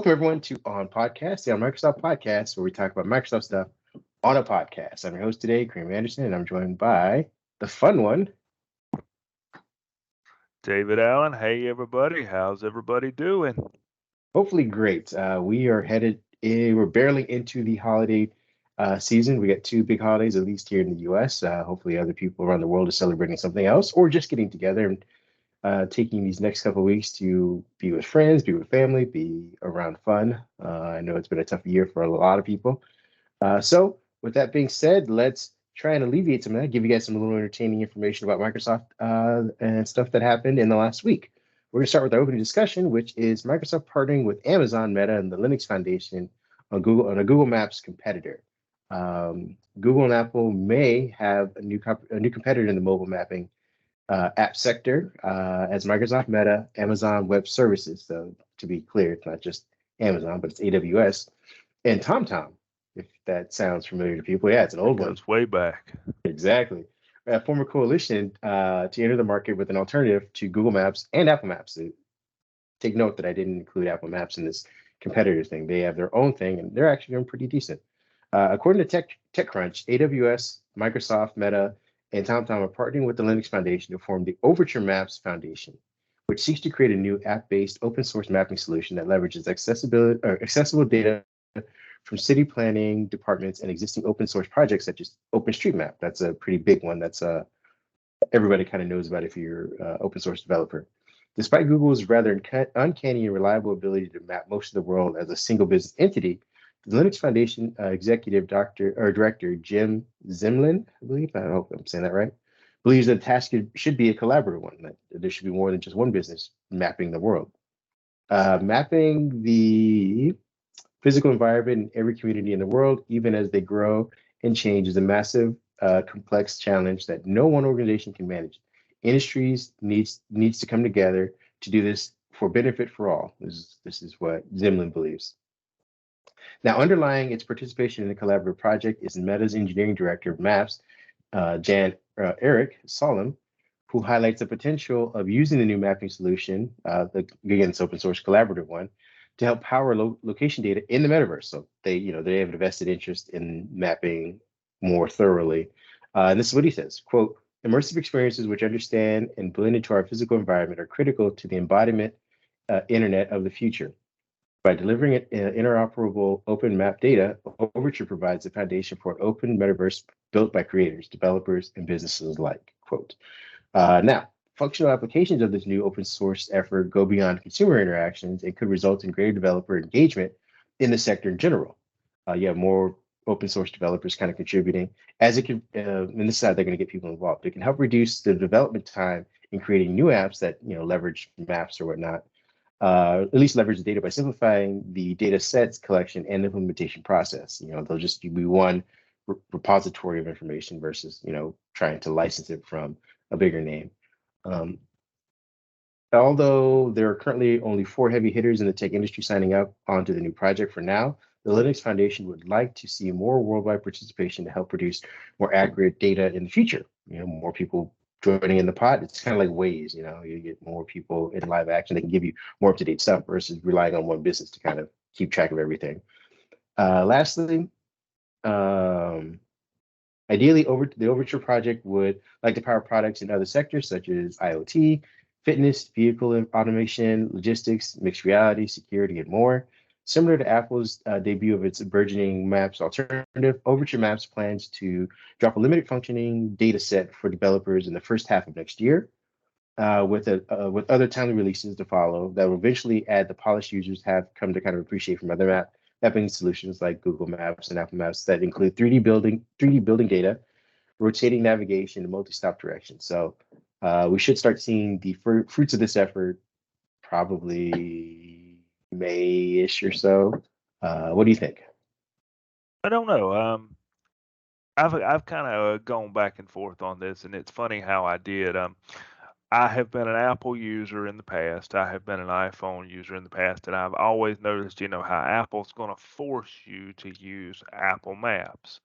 Welcome everyone to OnPodcast, the On Microsoft podcast, where we talk about Microsoft stuff on a podcast. I'm your host today, Kareem Anderson, and I'm joined by the fun one, David Allen. Hey, everybody. How's everybody doing? hopefully great. We are we're barely into the holiday season. We got two big holidays, at least here in the US. Hopefully other people around the world are celebrating something else or just getting together and taking these next couple of weeks to be with friends, be with family, be around fun. I know it's been a tough year for a lot of people. So with that being said, let's try and alleviate some of that, give you guys some little entertaining information about Microsoft and stuff that happened in the last week. We're going to start with our opening discussion, which is Microsoft partnering with Amazon, Meta, and the Linux Foundation on a Google Maps competitor. Google and Apple may have a new competitor in the mobile mapping app sector as Microsoft, Meta, Amazon Web Services. So to be clear, it's not just Amazon, but it's AWS and TomTom. If that sounds familiar to people, yeah, it's an That old one. goes way back. Exactly. A former coalition to enter the market with an alternative to Google Maps and Apple Maps. So take note that I didn't include Apple Maps in this competitor thing. They have their own thing, and they're actually doing pretty decent. According to TechCrunch, AWS, Microsoft, Meta, and TomTom are partnering with the Linux Foundation to form the Overture Maps Foundation, which seeks to create a new app-based open source mapping solution that leverages accessible data from city planning departments and existing open source projects such as OpenStreetMap. That's a pretty big one. That's everybody kind of knows about if you're an open source developer. Despite Google's rather uncanny and reliable ability to map most of the world as a single business entity, the Linux Foundation executive director Jim Zemlin, I believe, I hope I'm saying that right, believes that the task should be a collaborative one, that there should be more than just one business mapping the world. Mapping the physical environment in every community in the world, even as they grow and change, is a massive, complex challenge that no one organization can manage. Industries needs to come together to do this for benefit for all. This is what Zemlin believes. Now, underlying its participation in the collaborative project is Meta's engineering director of Maps, Eric Solom, who highlights the potential of using the new mapping solution, again, it's open source collaborative one, to help power location data in the metaverse. So they have a vested interest in mapping more thoroughly. And this is what he says, quote, immersive experiences which understand and blend into our physical environment are critical to the embodiment internet of the future. By delivering interoperable open map data, Overture provides the foundation for an open metaverse built by creators, developers, and businesses alike, quote. Now, functional applications of this new open source effort go beyond consumer interactions and could result in greater developer engagement in the sector in general. You have more open source developers kind of contributing. As it can, and this side, they're going to get people involved. It can help reduce the development time in creating new apps that leverage maps or whatnot. At least leverage the data by simplifying the data sets collection and implementation process. They'll just be one repository of information versus trying to license it from a bigger name. Although there are currently only 4 heavy hitters in the tech industry signing up onto the new project for now, the Linux Foundation would like to see more worldwide participation to help produce more accurate data in the future. More people joining in the pot. It's kind of like Waze, you get more people in live action. They can give you more up-to-date stuff versus relying on one business to kind of keep track of everything. Lastly, ideally, the Overture project would like to power products in other sectors such as IoT, fitness, vehicle automation, logistics, mixed reality, security, and more. Similar to Apple's debut of its burgeoning Maps alternative, Overture Maps plans to drop a limited functioning data set for developers in the first half of next year, with other timely releases to follow that will eventually add the polished users have come to kind of appreciate from other mapping solutions like Google Maps and Apple Maps that include 3D building data, rotating navigation, and multi-stop direction. So we should start seeing the fruits of this effort probably May-ish or so. What do you think? I don't know. I've kind of gone back and forth on this, and it's funny how I did. I have been an Apple user in the past. I have been an iPhone user in the past, and I've always noticed, how Apple's going to force you to use Apple Maps.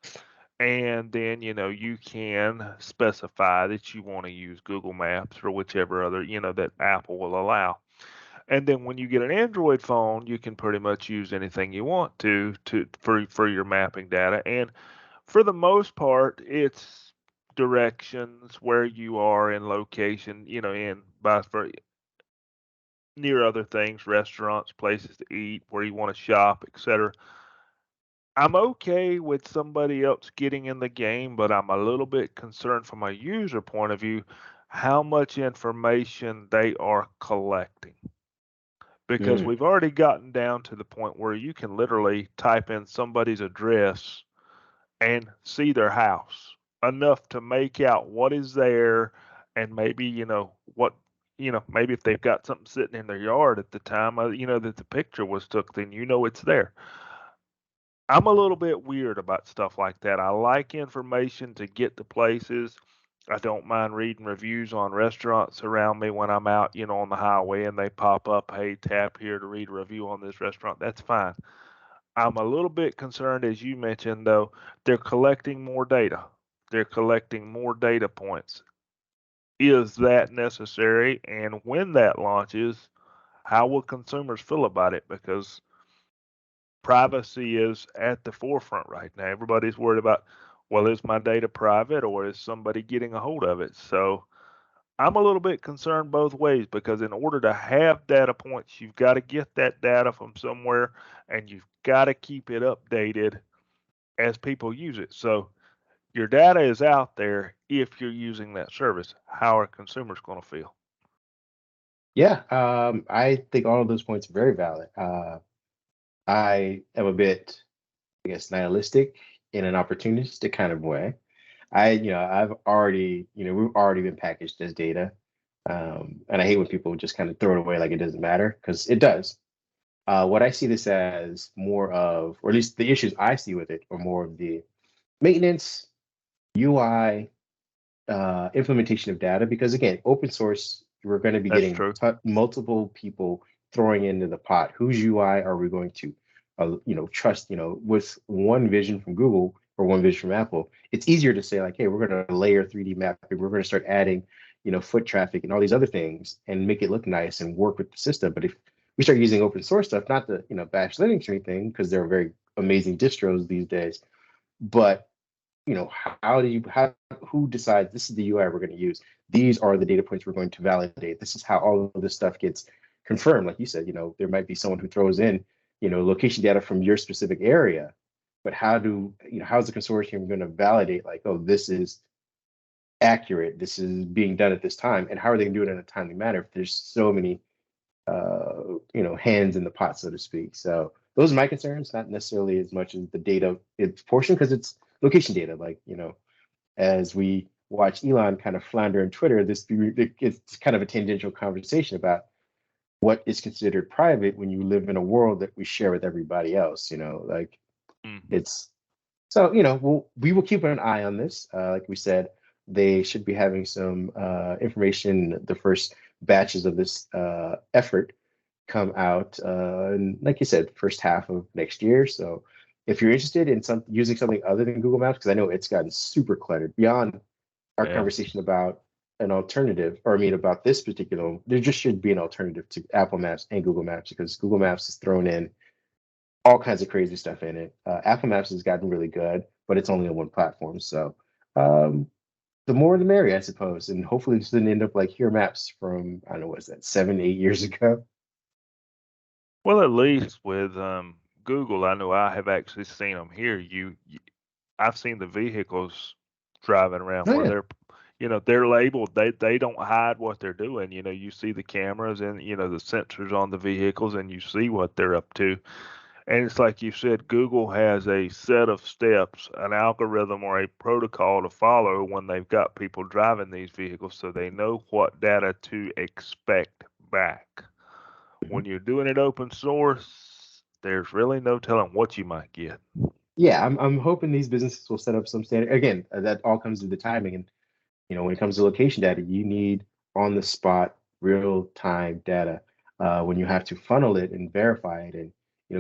And then, you can specify that you want to use Google Maps or whichever other, that Apple will allow. And then when you get an Android phone, you can pretty much use anything you want for your mapping data. And for the most part, it's directions where you are in location, in by for near other things, restaurants, places to eat, where you want to shop, etc. I'm okay with somebody else getting in the game, but I'm a little bit concerned from a user point of view how much information they are collecting. Because Mm, we've already gotten down to the point where you can literally type in somebody's address and see their house enough to make out what is there, and maybe maybe if they've got something sitting in their yard at the time that the picture was took, then it's there. I'm a little bit weird about stuff like that. I like information to get to places. I don't mind reading reviews on restaurants around me when I'm out, on the highway, and they pop up, hey, tap here to read a review on this restaurant. That's fine. I'm a little bit concerned, as you mentioned, though, they're collecting more data. They're collecting more data points. Is that necessary? And when that launches, how will consumers feel about it? Because privacy is at the forefront right now. Everybody's worried about, well, is my data private or is somebody getting a hold of it? So I'm a little bit concerned both ways, because in order to have data points, you've got to get that data from somewhere, and you've got to keep it updated as people use it. So your data is out there if you're using that service. How are consumers going to feel? yeah, I think all of those points are very valid. I am a bit, I guess, nihilistic in an opportunistic kind of way. I've already, we've already been packaged as data. And I hate when people just kind of throw it away like it doesn't matter, because it does. What I see this as more of, or at least the issues I see with it, are more of the maintenance, UI, implementation of data. Because again, open source, we're going to be That's getting true. multiple people throwing into the pot. Whose UI are we going to, trust? With one vision from Google or one vision from Apple, it's easier to say like, hey, we're going to layer 3D mapping. We're going to start adding, foot traffic and all these other things and make it look nice and work with the system. But if we start using open source stuff, not to, bash Linux or anything, because they're very amazing distros these days, but how do you how who decides this is the UI we're going to use? These are the data points we're going to validate. This is how all of this stuff gets confirmed. Like you said, there might be someone who throws in, location data from your specific area, but how's the consortium going to validate like, oh, this is accurate, this is being done at this time, and how are they going to do it in a timely manner if there's so many hands in the pot, so to speak. So those are my concerns, not necessarily as much as the data it's portion, because it's location data. Like, as we watch Elon kind of flounder on Twitter, it's kind of a tangential conversation about what is considered private when you live in a world that we share with everybody else. Like Mm. it's so we will keep an eye on this. Like we said, they should be having some information. The first batches of this effort come out, and like you said, first half of next year. So if you're interested in using something other than Google Maps, because I know it's gotten super cluttered beyond our Yeah. conversation about an alternative, or I mean about this particular one, there just should be an alternative to Apple Maps and Google Maps, because Google Maps has thrown in all kinds of crazy stuff in it. Apple Maps has gotten really good, but it's only on one platform. So um, the more the merrier, I suppose. And hopefully this didn't end up like Here Maps from, I don't know, what is that, 7, 8 years ago? Well, at least with Google, I know I have actually seen them here. I've seen the vehicles driving around Oh where yeah. they're labeled. They don't hide what they're doing. You see the cameras and the sensors on the vehicles, and you see what they're up to. And it's like you said, Google has a set of steps, an algorithm or a protocol to follow when they've got people driving these vehicles, so they know what data to expect back. Mhm. When you're doing it open source, there's really no telling what you might get. Yeah, I'm hoping these businesses will set up some standard. Again, that all comes to the timing. And when it comes to location data, you need on the spot, real time data. When you have to funnel it and verify it, and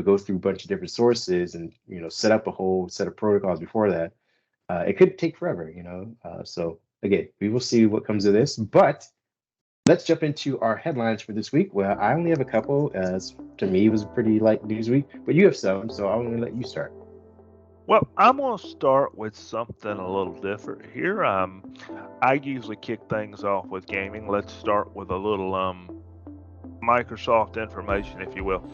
go through a bunch of different sources, and set up a whole set of protocols before that, it could take forever. So again, we will see what comes of this. But Let's jump into our headlines for this week. Well, I only have a couple, as to me it was a pretty light news week, but you have some, so I'm going to let you start. Well, I'm going to start with something a little different here. I usually kick things off with gaming. Let's start with a little Microsoft information, if you will.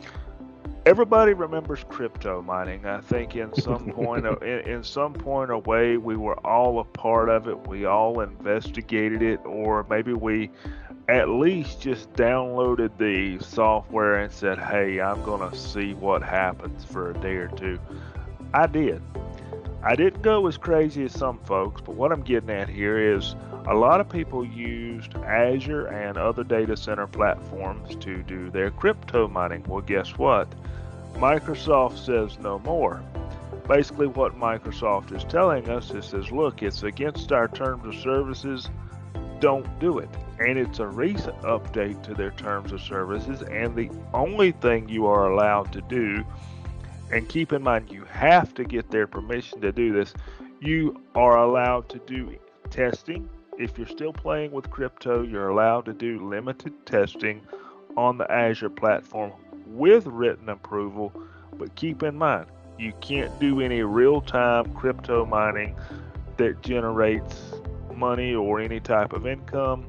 Everybody remembers crypto mining. I think in some point, in some point or way, we were all a part of it. We all investigated it, or maybe we at least just downloaded the software and said, "Hey, I'm gonna see what happens for a day or two." I did. I didn't go as crazy as some folks, but what I'm getting at here is a lot of people used Azure and other data center platforms to do their crypto mining. Well, guess what? Microsoft says no more. Basically, what Microsoft is telling us is, says, look, it's against our terms of services. Don't do it. And it's a recent update to their terms of services. And the only thing you are allowed to do, and keep in mind, you have to get their permission to do this. You are allowed to do testing. If you're still playing with crypto, you're allowed to do limited testing on the Azure platform with written approval. But keep in mind, you can't do any real-time crypto mining that generates money or any type of income.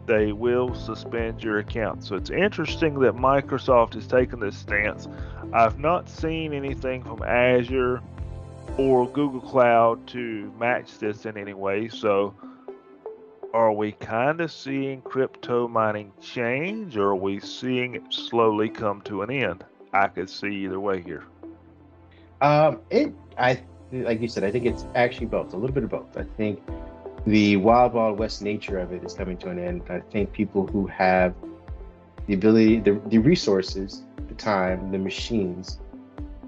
They will suspend your account. So it's interesting that Microsoft has taken this stance. I've not seen anything from Azure or Google Cloud to match this in any way. So are we kind of seeing crypto mining change, or are we seeing it slowly come to an end? I could see either way here. Like you said, I think it's actually both, a little bit of both. I think the wild west nature of it is coming to an end. I think people who have the ability, the resources, the time, the machines,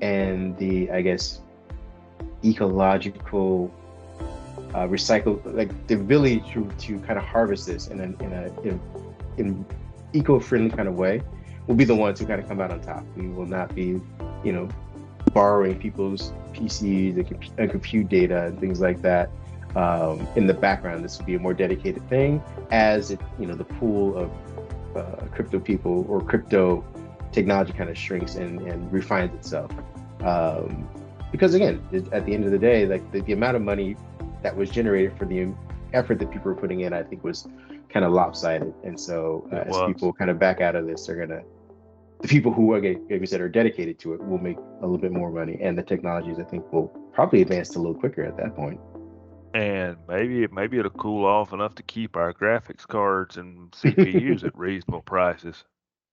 and the, I guess, ecological recycle, like the ability to kind of harvest this in eco-friendly kind of way, will be the ones who kind of come out on top. We will not be, borrowing people's PCs and compute data and things like that. In the background, this will be a more dedicated thing as it, the pool of crypto people or crypto technology kind of shrinks and refines itself. Because again, at the end of the day, like the amount of money that was generated for the effort that people were putting in, I think was kind of lopsided. And so as people kind of back out of this, the people who are, like we said, are dedicated to it will make a little bit more money, and the technologies, I think, will probably advance a little quicker at that point. And maybe it'll cool off enough to keep our graphics cards and CPUs at reasonable prices.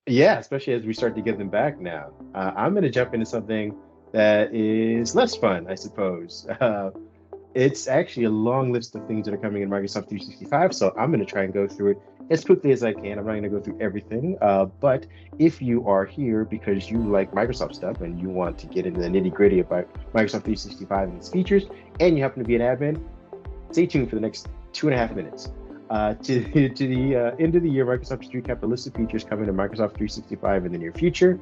Yeah, especially as we start to get them back now. I'm going to jump into something that is less fun, I suppose. It's actually a long list of things that are coming in Microsoft 365, so I'm going to try and go through it as quickly as I can. I'm not going to go through everything, but if you are here because you like Microsoft stuff and you want to get into the nitty-gritty about Microsoft 365 and its features, and you happen to be an admin, stay tuned for the next 2.5 minutes. To the end of the year, Microsoft has recapped a list of features coming to Microsoft 365 in the near future.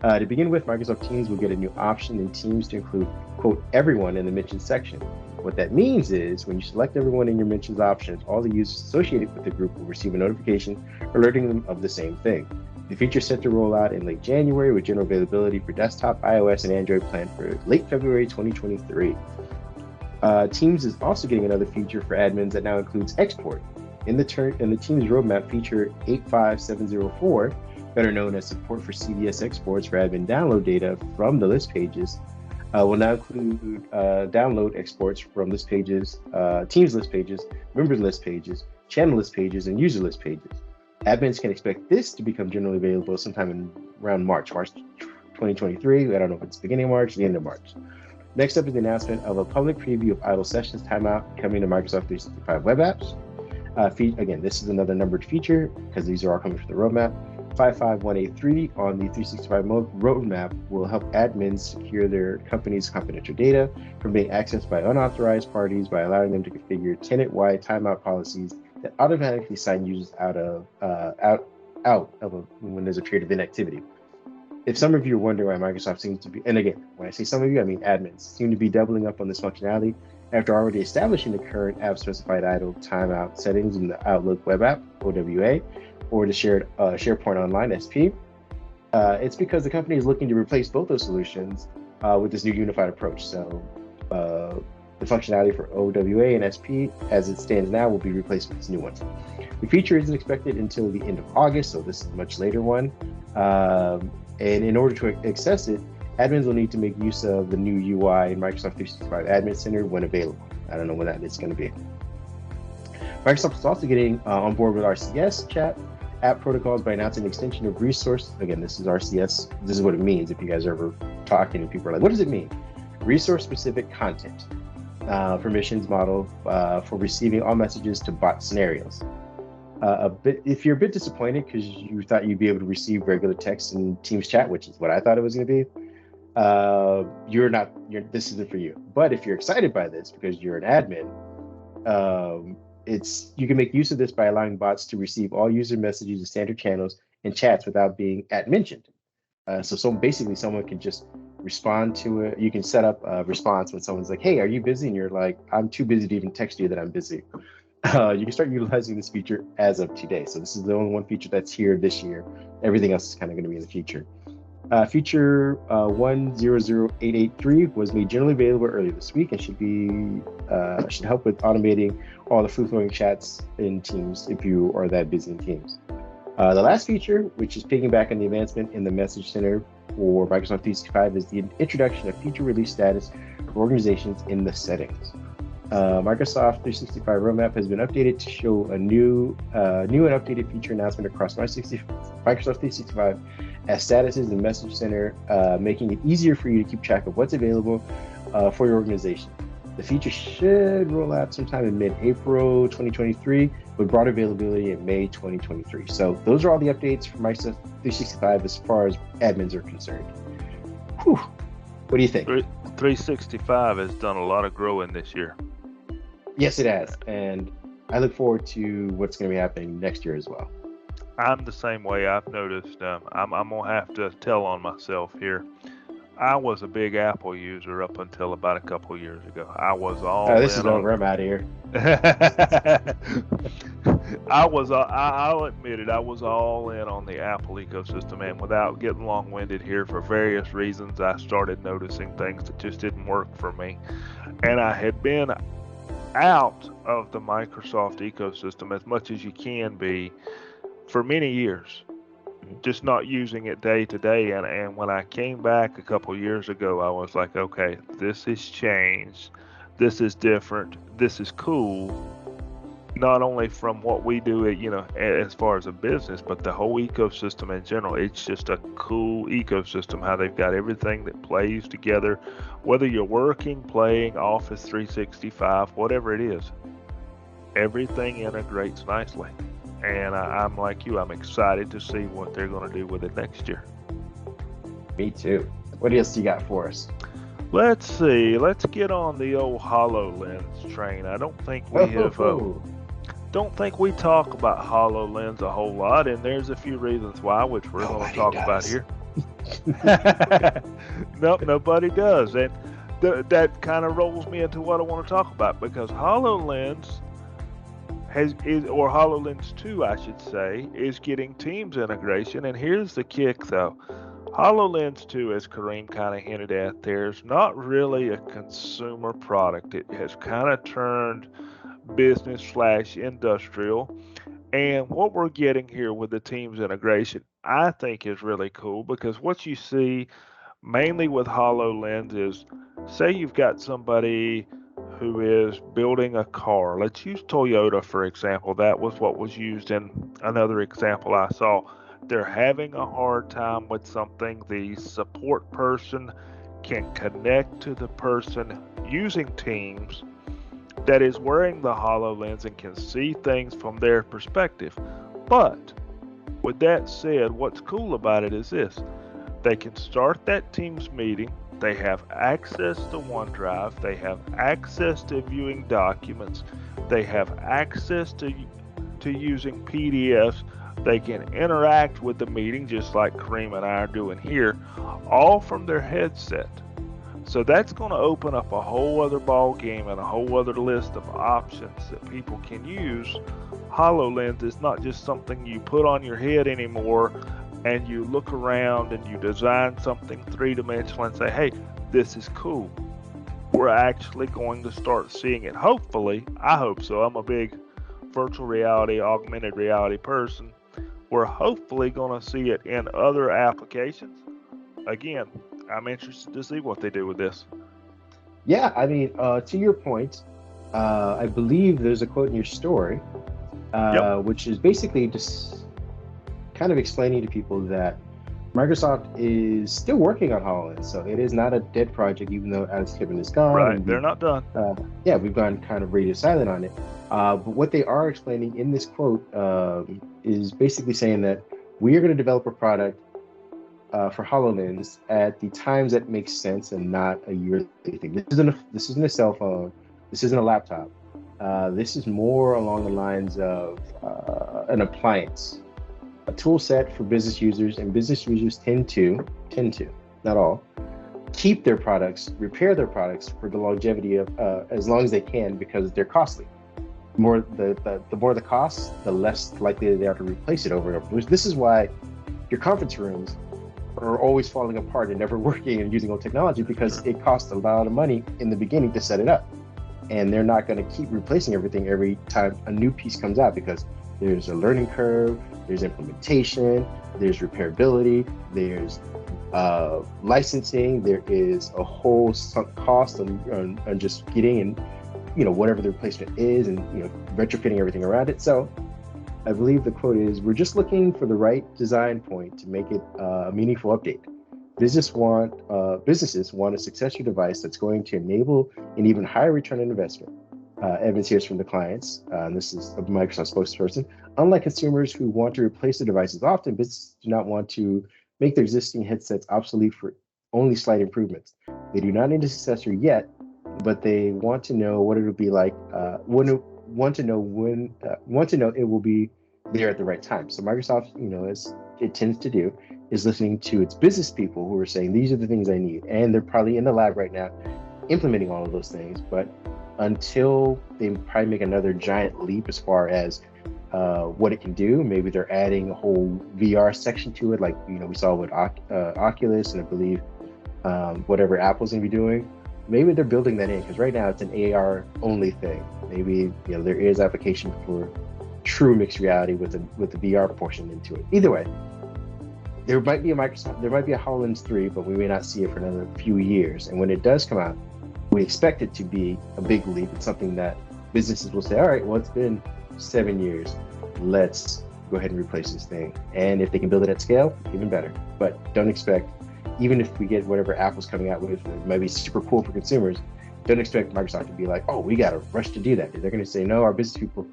To begin with, Microsoft Teams will get a new option in Teams to include, quote, everyone in the mentions section. What that means is when you select everyone in your mentions options, all the users associated with the group will receive a notification alerting them of the same thing. The feature is set to roll out in late January with general availability for desktop, iOS, and Android planned for late February 2023. Teams is also getting another feature for admins that now includes export. In the Teams roadmap, feature 85704, better known as support for CDS exports for admin download data from the list pages, will now include download exports from list pages, Teams list pages, members list pages, channel list pages, and user list pages. Admins can expect this to become generally available sometime in around March 2023. I don't know if it's beginning of March, the end of March. Next up is the announcement of a public preview of idle sessions timeout coming to Microsoft 365 web apps. Again, this is another numbered feature because these are all coming from the roadmap. 55183 on the 365 roadmap will help admins secure their company's confidential data from being accessed by unauthorized parties by allowing them to configure tenant-wide timeout policies that automatically sign users out of when there's a period of inactivity. If some of you are wondering why Microsoft seems to be, and again, when I say some of you, I mean admins, seem to be doubling up on this functionality, After already establishing the current app-specified idle timeout settings in the Outlook web app, OWA, or the SharePoint Online, SP, it's because the company is looking to replace both those solutions with this new unified approach. So the functionality for OWA and SP, as it stands now, will be replaced with this new one. The feature isn't expected until the end of August, so this is a much later one. And in order to access it, admins will need to make use of the new UI in Microsoft 365 Admin Center when available. I don't know when that is going to be. Microsoft is also getting on board with RCS chat app protocols by announcing an extension of resource. Again, this is RCS. This is what it means. If you guys are ever talking and people are like, what does it mean? Resource-specific content permissions model for receiving all messages to bot scenarios. If you're a bit disappointed because you thought you'd be able to receive regular text in Teams chat, which is what I thought it was going to be, this isn't for you. But if you're excited by this because you're an admin, you can make use of this by allowing bots to receive all user messages in standard channels and chats without being @mentioned. So basically someone can just respond to it. You can set up a response when someone's like, hey, are you busy? And you're like, I'm too busy to even text you that I'm busy. You can start utilizing this feature as of today. So this is the only one feature that's here this year. Everything else is kind of going to be in the future. Feature 100883 was made generally available earlier this week and should help with automating all the free-flowing chats in Teams if you are that busy in Teams. The last feature, which is piggybacking the advancement in the Message Center for Microsoft 365, is the introduction of feature release status for organizations in the settings. Microsoft 365 roadmap has been updated to show a new and updated feature announcement across Microsoft 365 as statuses in Message Center, making it easier for you to keep track of what's available for your organization. The feature should roll out sometime in mid-April 2023 with broader availability in May 2023. So those are all the updates for Microsoft 365 as far as admins are concerned. Whew. What do you think? 365 has done a lot of growing this year. Yes, it has. And I look forward to what's going to be happening next year as well. I'm the same way. I've noticed. I'm going to have to tell on myself here. I was a big Apple user up until about a couple of years ago. I was all this is over. I'm out of here. I'll admit it, I was all in on the Apple ecosystem, and without getting long-winded here, for various reasons, I started noticing things that just didn't work for me. And I had been out of the Microsoft ecosystem as much as you can be for many years, just not using it day to day. And when I came back a couple years ago, I was like, okay, this has changed. This is different. This is cool. Not only from what we do, as far as a business, but the whole ecosystem in general. It's just a cool ecosystem, how they've got everything that plays together, whether you're working, playing, Office 365, whatever it is. Everything integrates nicely. And I'm like you, I'm excited to see what they're going to do with it next year. Me too. What else you got for us? Let's see. Let's get on the old HoloLens train. I don't think we don't think we talk about HoloLens a whole lot, and there's a few reasons why, which we're going to talk about here. Nope, nobody does. And that kind of rolls me into what I want to talk about, because HoloLens or HoloLens 2, I should say, is getting Teams integration. And here's the kick, though. HoloLens 2, as Kareem kind of hinted at, there's not really a consumer product. It has kind of turned business/industrial. And what we're getting here with the Teams integration, I think, is really cool, because what you see mainly with HoloLens is, say you've got somebody who is building a car. Let's use Toyota, for example. That was what was used in another example I saw. They're having a hard time with something. The support person can connect to the person using Teams that is wearing the HoloLens and can see things from their perspective. But with that said, what's cool about it is this. They can start that Teams meeting. They have access to OneDrive. They have access to viewing documents. They have access to using PDFs. They can interact with the meeting just like Kareem and I are doing here, all from their headset. So that's going to open up a whole other ball game and a whole other list of options that people can use. HoloLens is not just something you put on your head anymore and you look around and you design something three-dimensional and say, hey, this is cool. We're actually going to start seeing it. Hopefully, I hope so. I'm a big virtual reality, augmented reality person. We're hopefully going to see it in other applications. Again, I'm interested to see what they do with this. Yeah, I mean, to your point, I believe there's a quote in your story, which is basically just kind of explaining to people that Microsoft is still working on HoloLens, so it is not a dead project, even though Alex Kevin is gone. Right, they're not done. We've gone kind of radio silent on it. But what they are explaining in this quote is basically saying that we are going to develop a product for HoloLens at the times that makes sense and not a yearly thing. This isn't a cell phone. This isn't a laptop. This is more along the lines of an appliance, a tool set for business users, and business users tend to, not all, keep their products, repair their products for the longevity of as long as they can because they're costly. The more the cost, the less likely they are to replace it over and over. This is why your conference rooms are always falling apart and never working and using old technology, because it costs a lot of money in the beginning to set it up. And they're not going to keep replacing everything every time a new piece comes out, because there's a learning curve, there's implementation, there's repairability, there's licensing, there is a whole sunk cost on just getting and whatever the replacement is, and retrofitting everything around it. So I believe the quote is, we're just looking for the right design point to make it a meaningful update. Businesses want a successor device that's going to enable an even higher return on investment. Evans hears from the clients, and this is a Microsoft spokesperson. Unlike consumers who want to replace the devices often, businesses do not want to make their existing headsets obsolete for only slight improvements. They do not need a successor yet, but they want to know what it will be like. Want to know it will be there at the right time. So Microsoft, as it tends to do, is listening to its business people who are saying, these are the things I need. And they're probably in the lab right now implementing all of those things. But until they probably make another giant leap as far as what it can do, maybe they're adding a whole VR section to it, like we saw with Oculus, and I believe whatever Apple's gonna be doing. Maybe they're building that in, because right now it's an AR only thing. Maybe there is application for true mixed reality with the VR portion into it. Either way, there might be a HoloLens 3, but we may not see it for another few years. And when it does come out, we expect it to be a big leap. It's something that businesses will say, all right, well, it's been 7 years. Let's go ahead and replace this thing. And if they can build it at scale, even better. But don't expect, even if we get whatever Apple's coming out with, it might be super cool for consumers, don't expect Microsoft to be like, oh, we got to rush to do that. They're going to say, no, our business people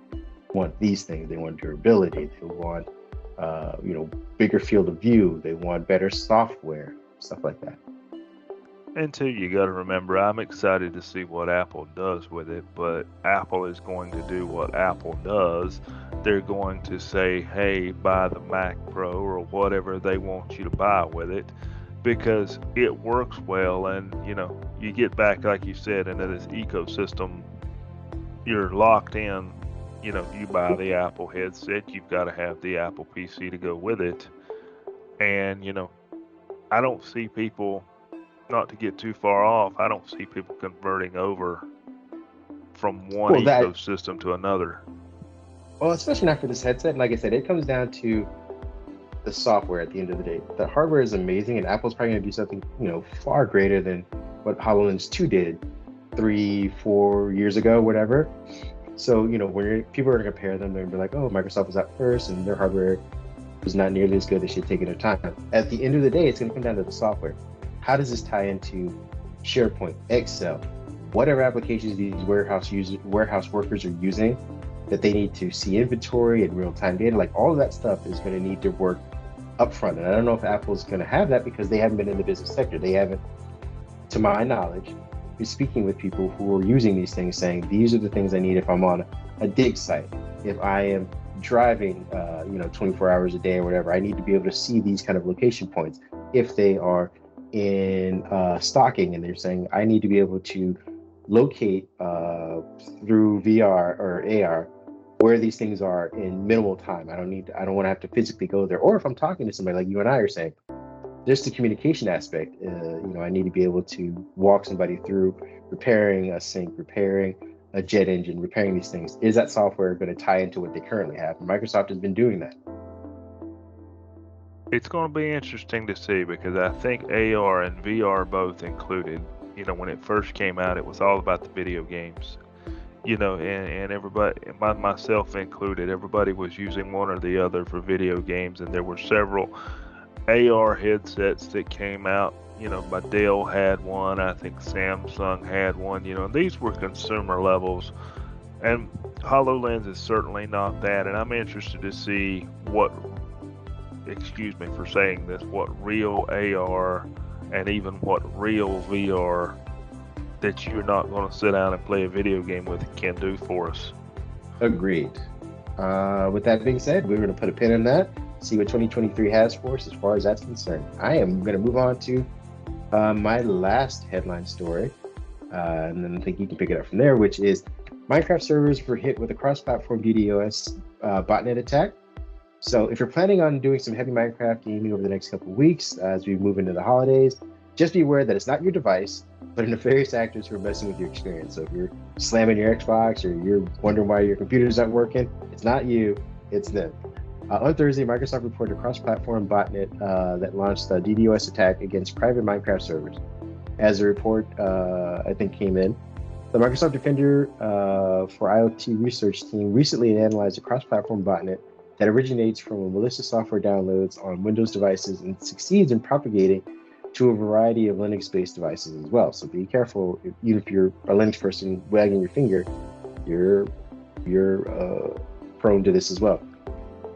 want these things. They want durability. They want, bigger field of view. They want better software, stuff like that. And two, you got to remember, I'm excited to see what Apple does with it, but Apple is going to do what Apple does. They're going to say, hey, buy the Mac Pro or whatever they want you to buy with it, because it works well. And, you get back, like you said, into this ecosystem, you're locked in. You buy the Apple headset, you've got to have the Apple PC to go with it. And, I don't see people, not to get too far off, I don't see people converting over from one ecosystem to another. Well, especially not for this headset. And like I said, it comes down to the software at the end of the day. The hardware is amazing, and Apple's probably going to do something, far greater than what HoloLens 2 did 3-4 years ago, whatever. So, when people are going to compare them, they're going to be like, oh, Microsoft was out first and their hardware was not nearly as good. They should take their time. At the end of the day, it's going to come down to the software. How does this tie into SharePoint, Excel, whatever applications these warehouse workers are using that they need to see inventory and real-time data? Like, all of that stuff is going to need to work up front. And I don't know if Apple's going to have that, because they haven't been in the business sector. They haven't, to my knowledge, been speaking with people who are using these things, saying, these are the things I need if I'm on a dig site. If I am driving, 24 hours a day or whatever, I need to be able to see these kind of location points. If they are in stalking, and they're saying I need to be able to locate through VR or AR where these things are in minimal time. I don't want to have to physically go there. Or if I'm talking to somebody like you and I are saying, just the communication aspect, I need to be able to walk somebody through repairing a sink, repairing a jet engine, repairing these things. Is that software going to tie into what they currently have? And Microsoft has been doing that. It's going to be interesting to see because I think AR and VR both included. When it first came out, it was all about the video games. And everybody, myself included, everybody was using one or the other for video games, and there were several AR headsets that came out. My Dell had one, I think Samsung had one, and these were consumer levels. And HoloLens is certainly not that, and I'm interested to see excuse me for saying this, what real AR and even what real VR that you're not going to sit down and play a video game with can do for us. Agreed. With that being said, we're going to put a pin in that, see what 2023 has for us as far as that's concerned. I am going to move on to my last headline story, and then I think you can pick it up from there, which is Minecraft servers were hit with a cross-platform DDoS botnet attack. So if you're planning on doing some heavy Minecraft gaming over the next couple of weeks as we move into the holidays, just be aware that it's not your device, but nefarious actors who are messing with your experience. So if you're slamming your Xbox or you're wondering why your computer's not working, it's not you, it's them. On Thursday, Microsoft reported a cross-platform botnet that launched a DDoS attack against private Minecraft servers. As the report, I think, came in, the Microsoft Defender for IoT research team recently analyzed a cross-platform botnet that originates from malicious software downloads on Windows devices and succeeds in propagating to a variety of Linux-based devices as well. So be careful, even if you're a Linux person wagging your finger, you're prone to this as well.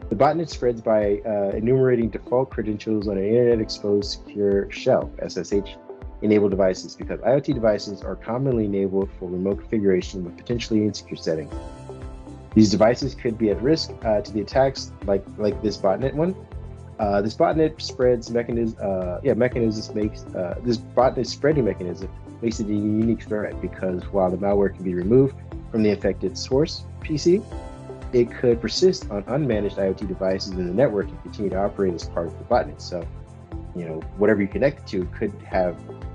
The botnet spreads by enumerating default credentials on an internet-exposed secure shell (SSH) enabled devices, because IoT devices are commonly enabled for remote configuration with potentially insecure settings. These devices could be at risk to the attacks like this botnet one. This botnet spreading mechanism makes it a unique threat because while the malware can be removed from the infected source PC, it could persist on unmanaged IoT devices in the network and continue to operate as part of the botnet. So, whatever you connect it to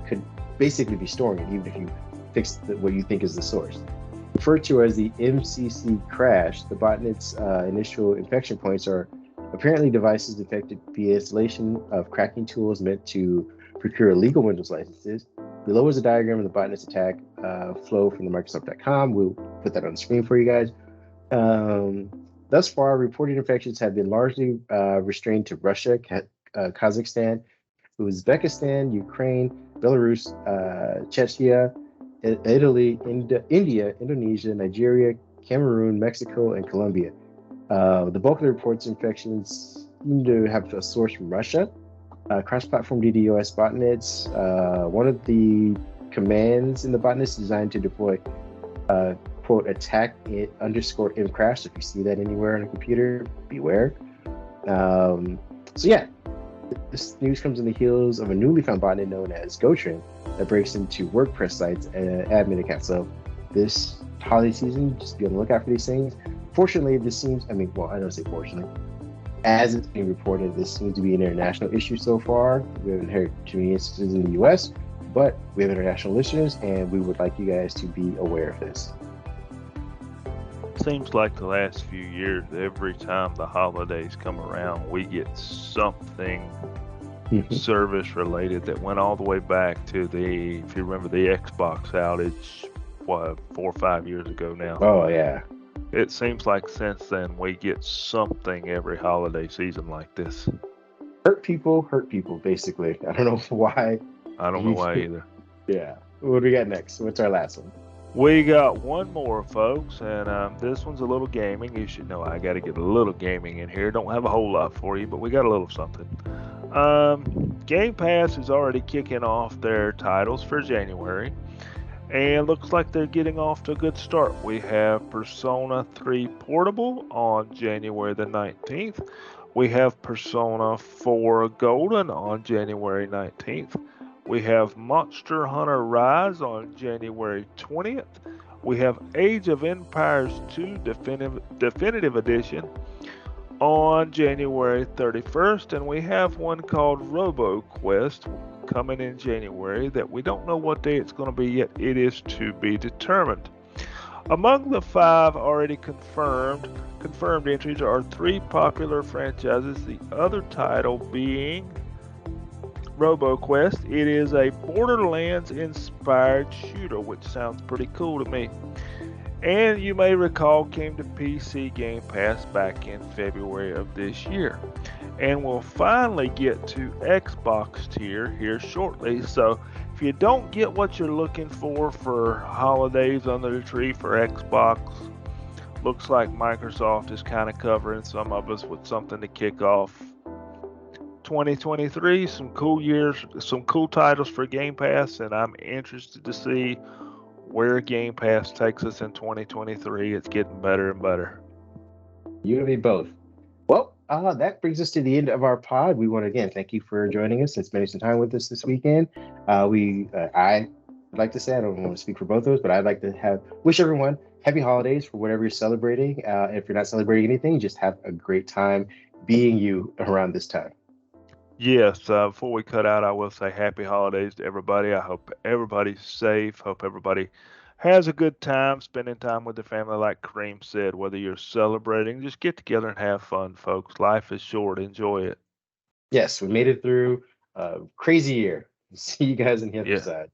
could basically be storing it, even if you fix what you think is the source. Referred to as the MCC crash, the botnet's initial infection points are apparently devices infected via installation of cracking tools meant to procure illegal Windows licenses. Below is a diagram of the botnet's attack flow from the Microsoft.com. We'll put that on the screen for you guys. Thus far, reported infections have been largely restrained to Russia, Kazakhstan, Uzbekistan, Ukraine, Belarus, Chechnya, Italy, India, Indonesia, Nigeria, Cameroon, Mexico, and Colombia. The bulk of the reports infections seem to have a source from Russia. Cross-platform DDoS botnets. One of the commands in the botnet is designed to deploy quote attack _ mcrash. If you see that anywhere on a computer, beware. This news comes in the heels of a newly found botnet known as GoTrim that breaks into WordPress sites and admin accounts. So this holiday season, just be on the lookout for these things. Fortunately, this seems, I don't say fortunately, as it's being reported, this seems to be an international issue so far. We haven't heard too many instances in the US, but we have international listeners, and we would like you guys to be aware of this. Seems like the last few years, every time the holidays come around, we get something service related that went all the way back to if you remember the Xbox outage, 4 or 5 years ago now. Oh, yeah. It seems like since then we get something every holiday season like this. Hurt people, basically. I don't know why. I don't know why either. Yeah. What do we got next? What's our last one? We got one more, folks, and this one's a little gaming. You should know I got to get a little gaming in here. Don't have a whole lot for you, but we got a little something. Game Pass is already kicking off their titles for January, and looks like they're getting off to a good start. We have Persona 3 Portable on January the 19th. We have Persona 4 Golden on January 19th. We have Monster Hunter Rise on January 20th. We have Age of Empires 2 Definitive Edition on January 31st, and we have one called RoboQuest coming in January that we don't know what day it's going to be yet. It is to be determined. Among the 5 already confirmed entries are 3 popular franchises, the other title being RoboQuest. It is a Borderlands inspired shooter, which sounds pretty cool to me. And you may recall came to PC Game Pass back in February of this year. And we'll finally get to Xbox tier here shortly. So if you don't get what you're looking for holidays under the tree for Xbox, looks like Microsoft is kind of covering some of us with something to kick off 2023. Some cool years, some cool titles for Game Pass, and I'm interested to see where Game Pass takes us in 2023. It's getting better and better. You and me both. Well, that brings us to the end of our pod. We want to again thank you for joining us and spending some time with us this weekend. I'd like to say, I don't want to speak for both of us, but I'd like to wish everyone happy holidays for whatever you're celebrating. If you're not celebrating anything, just have a great time being you around this time. Yes, before we cut out, I will say happy holidays to everybody. I hope everybody's safe. Hope everybody has a good time spending time with their family. Like Kareem said, whether you're celebrating, just get together and have fun, folks. Life is short. Enjoy it. Yes, we made it through a crazy year. See you guys on the other side.